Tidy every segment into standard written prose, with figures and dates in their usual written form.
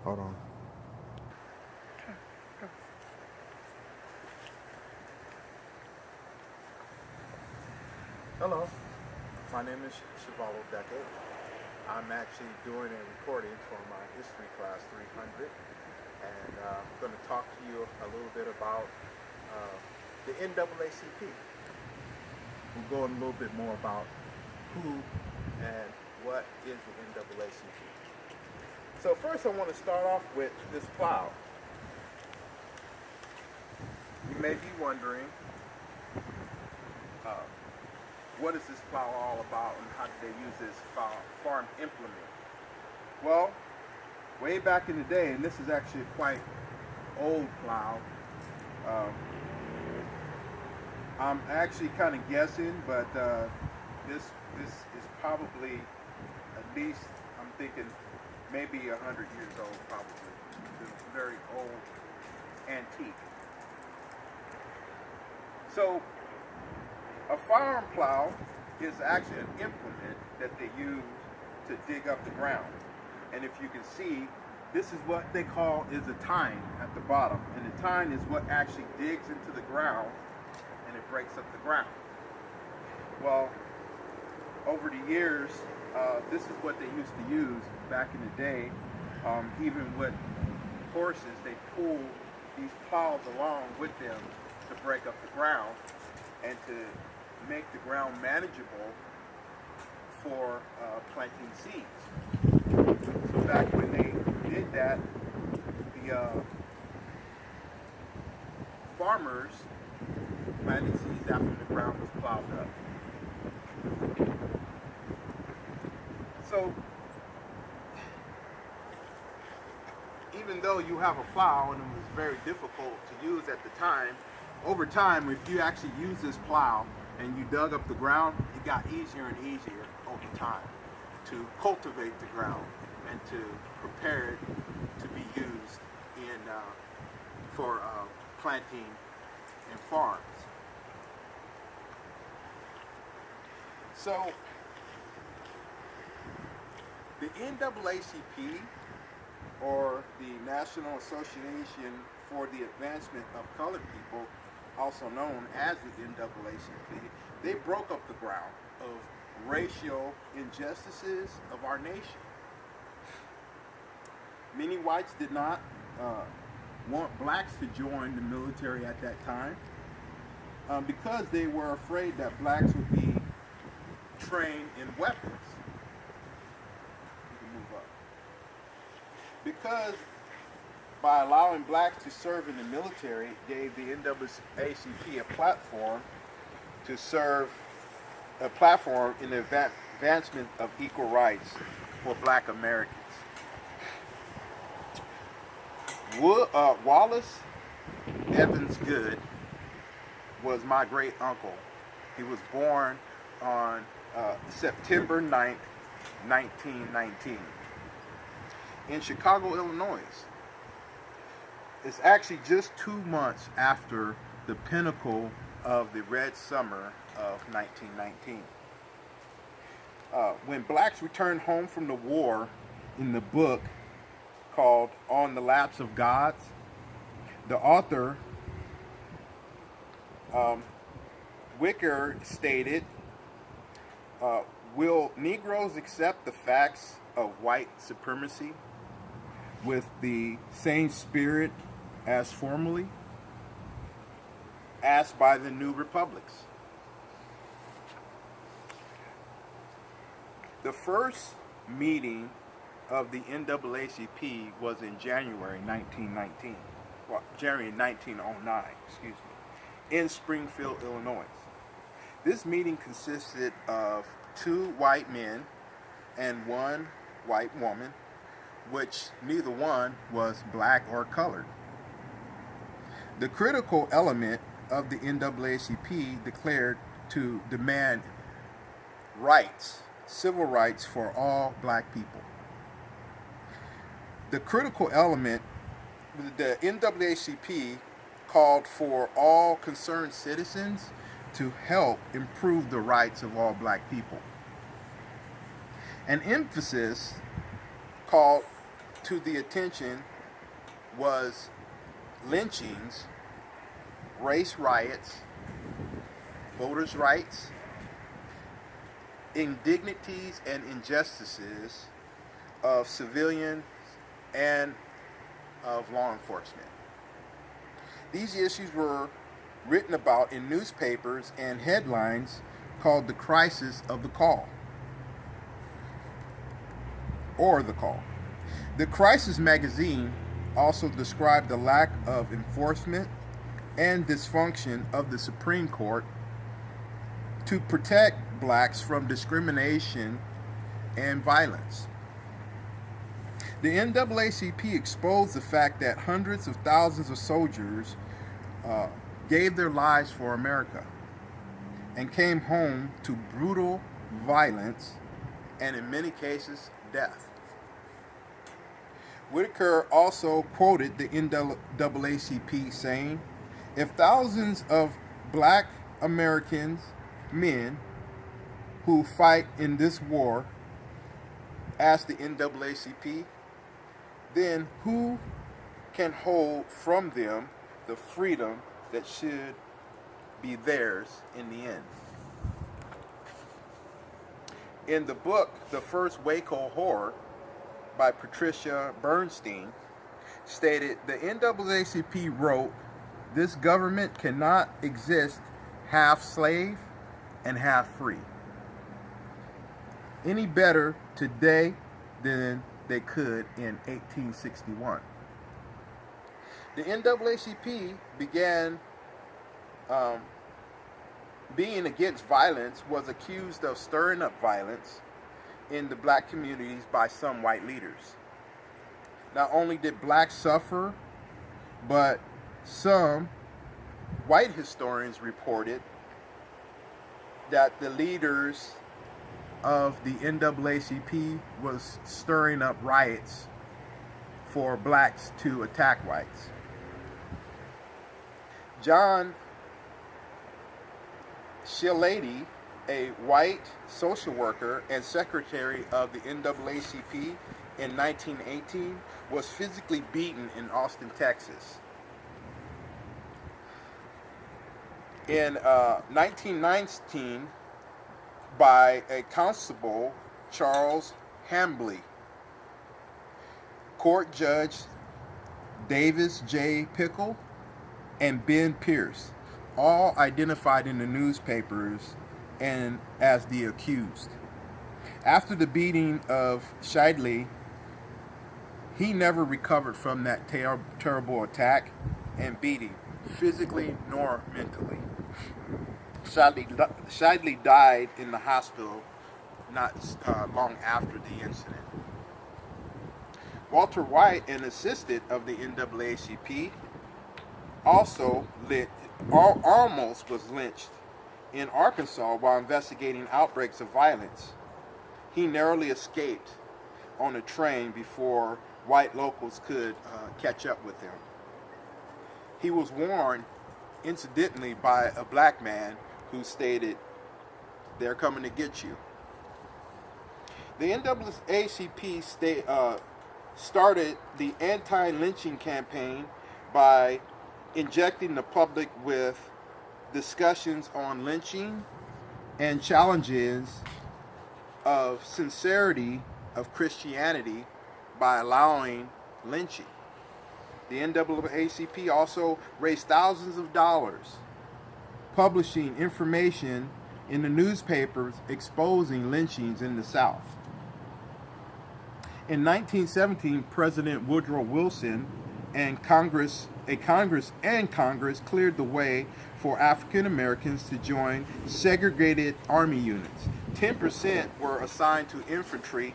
Hold on. Hello, my name is Ducket. I'm actually doing a recording for my history class 300, and I'm going to talk to you a little bit about the NAACP. We'll go in a little bit more about who and what is the NAACP. So first I want to start off with this plow. You may be wondering, what is this plow all about and how did they use this farm implement? Well, way back in the day, and this is actually a quite old plow, I'm actually kind of guessing, but this is probably at least, I'm thinking, maybe 100 years old probably. It's a very old antique. So a farm plow is actually an implement that they use to dig up the ground. And if you can see, this is what they call is a tine at the bottom. And the tine is what actually digs into the ground and it breaks up the ground. Well, over the years, this is what they used to use back in the day. Even with horses, they pull these plows along with them to break up the ground and to make the ground manageable for planting seeds. So back when they did that, the farmers planted seeds after the ground was plowed up. So even though you have a plow and it was very difficult to use at the time, over time, if you actually use this plow and you dug up the ground, it got easier and easier over time to cultivate the ground and to prepare it to be used in for planting in farms. So the NAACP, or the National Association for the Advancement of Colored People, also known as the NAACP, they broke up the ground of racial injustices of our nation. Many whites did not want blacks to join the military at that time because they were afraid that blacks would be trained in weapons. You can move up. Because by allowing blacks to serve in the military, it gave the NAACP a platform to serve a platform in the advancement of equal rights for black Americans. Wallace Evans Good was my great uncle. He was born on September 9th, 1919 in Chicago, Illinois. It's actually just 2 months after the pinnacle of the Red Summer of 1919. When blacks returned home from the war, in the book called On the Laps of Gods, the author, Wicker, stated, will Negroes accept the facts of white supremacy with the same spirit as formerly? Asked by the new republics. The first meeting of the NAACP was in January 1919. Well, January 1909, excuse me, in Springfield, Illinois. This meeting consisted of 2 white men and 1 white woman, which neither one was black or colored. The critical element of the NAACP declared to demand rights, civil rights for all black people. The critical element, the NAACP called for all concerned citizens to help improve the rights of all black people. An emphasis called to the attention was lynchings, race riots, voters' rights, indignities and injustices of civilians and of law enforcement. These issues were written about in newspapers and headlines called The Crisis of the Call, or The Call. The Crisis magazine also described the lack of enforcement and dysfunction of the Supreme Court to protect blacks from discrimination and violence. The NAACP exposed the fact that hundreds of thousands of soldiers gave their lives for America and came home to brutal violence and, in many cases, death. Whitaker also quoted the NAACP saying, "If thousands of black Americans, men who fight in this war, ask the NAACP, then who can hold from them the freedom that should be theirs in the end?" In the book, The First Waco Horror, by Patricia Bernstein, stated the NAACP wrote, "This government cannot exist half slave and half free any better today than they could in 1861. The NAACP began being against violence, was accused of stirring up violence in the black communities by some white leaders. Not only did blacks suffer, but some white historians reported that the leaders of the NAACP was stirring up riots for blacks to attack whites. John Shillady, a white social worker and secretary of the NAACP in 1918, was physically beaten in Austin, Texas. In 1919, by a constable, Charles Hambley. Court Judge Davis J. Pickle and Ben Pierce, all identified in the newspapers and as the accused. After the beating of Shidley, he never recovered from that terrible attack and beating, physically nor mentally. Shidley died in the hospital not long after the incident. Walter White, an assistant of the NAACP, also almost was lynched in Arkansas while investigating outbreaks of violence. He narrowly escaped on a train before white locals could catch up with him. He was warned, incidentally, by a black man who stated, "They're coming to get you." The NAACP started the anti-lynching campaign by injecting the public with discussions on lynching and challenges of sincerity of Christianity by allowing lynching. The NAACP also raised thousands of dollars publishing information in the newspapers exposing lynchings in the South. In 1917, President Woodrow Wilson and Congress cleared the way for African Americans to join segregated army units. 10% were assigned to infantry,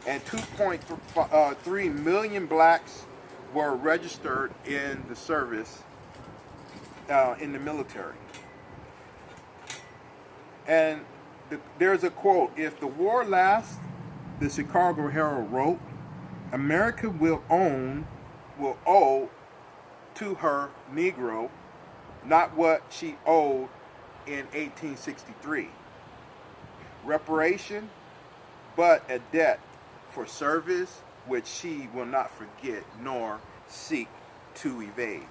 and 2.3 million blacks were registered in the service in the military. And there's a quote: "If the war lasts," the Chicago Herald wrote, "America will owe to her Negro not what she owed in 1863, reparation, but a debt for service which she will not forget nor seek to evade.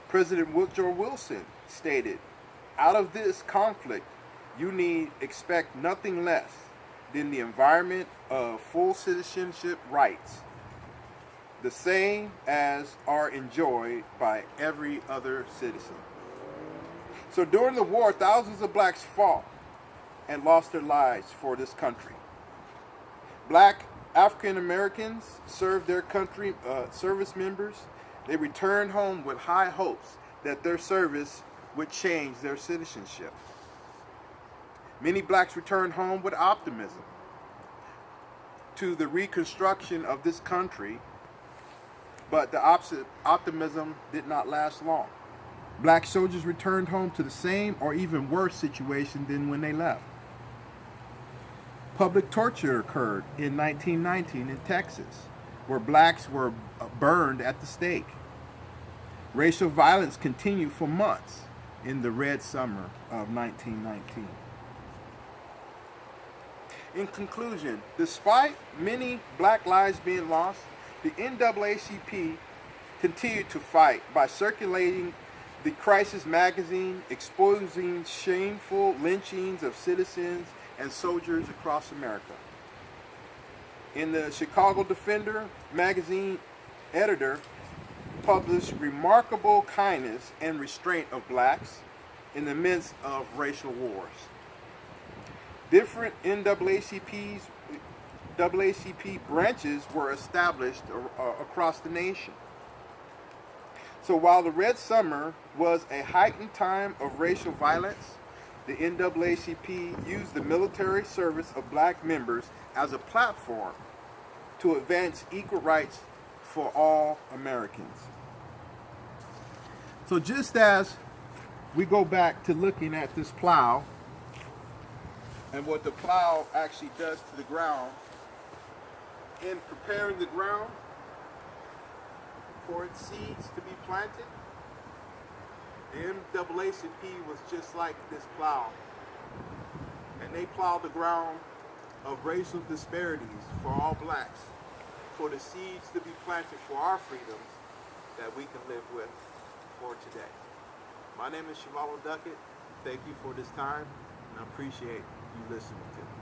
President Woodrow Wilson stated, "Out of this conflict, you need expect nothing less than the environment of full citizenship rights, the same as are enjoyed by every other citizen." So during the war, thousands of blacks fought and lost their lives for this country. Black African Americans served their country, service members. They returned home with high hopes that their service would change their citizenship. Many blacks returned home with optimism to the reconstruction of this country, but the optimism did not last long. Black soldiers returned home to the same or even worse situation than when they left. Public torture occurred in 1919 in Texas, where blacks were burned at the stake. Racial violence continued for months in the Red Summer of 1919. In conclusion, despite many black lives being lost, the NAACP continued to fight by circulating the Crisis magazine, exposing shameful lynchings of citizens and soldiers across America. In the Chicago Defender magazine, editor published remarkable kindness and restraint of blacks in the midst of racial wars. Different NAACP branches were established across the nation. So while the Red Summer was a heightened time of racial violence, the NAACP used the military service of black members as a platform to advance equal rights for all Americans. So just as we go back to looking at this plow and what the plow actually does to the ground, in preparing the ground for its seeds to be planted, the NAACP was just like this plow. And they plowed the ground of racial disparities for all blacks, for the seeds to be planted for our freedoms that we can live with for today. My name is Ducket. Thank you for this time, and I appreciate you listening to me.